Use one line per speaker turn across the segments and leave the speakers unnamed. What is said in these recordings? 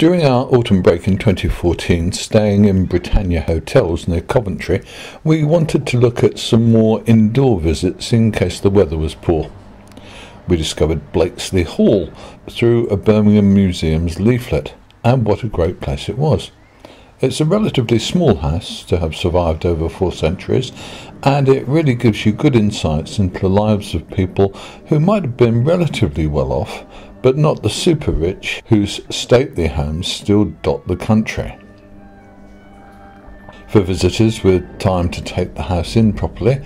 During our autumn break in 2014, staying in Britannia hotels near Coventry, we wanted to look at some more indoor visits in case the weather was poor. We discovered Blakesley Hall through a Birmingham Museums leaflet, and what a great place it was. It's a relatively small house to have survived over 4 centuries, and it really gives you good insights into the lives of people who might have been relatively well off, but not the super rich whose stately homes still dot the country. For visitors with time to take the house in properly,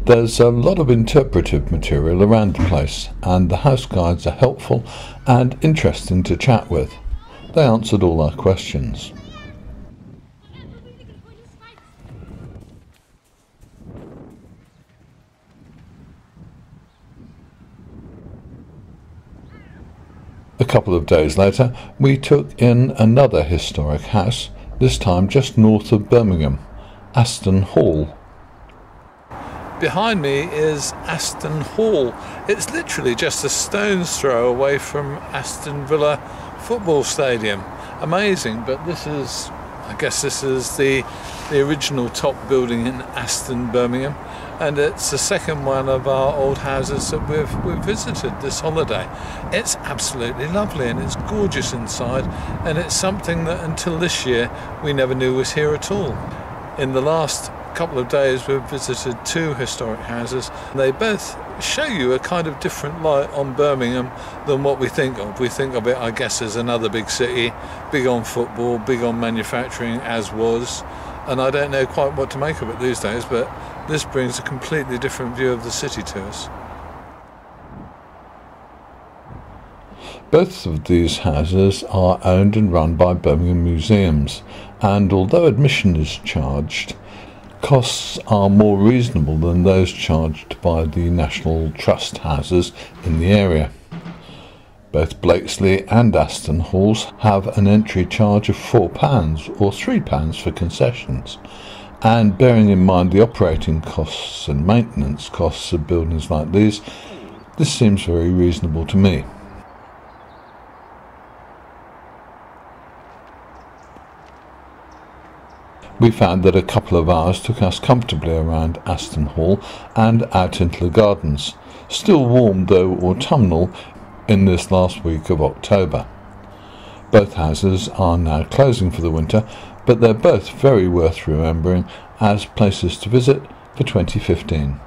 there's a lot of interpretive material around the place, and the house guides are helpful and interesting to chat with. They answered all our questions. A couple of days later, we took in another historic house, this time just north of Birmingham, Aston Hall. Behind me is Aston Hall. It's literally just a stone's throw away from Aston Villa football stadium. Amazing, but I guess this is the original top building in Aston, Birmingham, and it's the second one of our old houses that we've visited this holiday. It's absolutely lovely and it's gorgeous inside, and it's something that until this year we never knew was here at all. In the last couple of days we've visited 2 historic houses. They both show you a kind of different light on Birmingham than what we think of. We think of it, I guess, as another big city, big on football, big on manufacturing, as was, and I don't know quite what to make of it these days, but this brings a completely different view of the city to us. Both of these houses are owned and run by Birmingham Museums, and although admission is charged, costs are more reasonable than those charged by the National Trust houses in the area. Both Blakesley and Aston Halls have an entry charge of £4 or £3 for concessions, and bearing in mind the operating costs and maintenance costs of buildings like these, this seems very reasonable to me. We found that a couple of hours took us comfortably around Aston Hall and out into the gardens, still warm though autumnal in this last week of October. Both houses are now closing for the winter, but they're both very worth remembering as places to visit for 2015.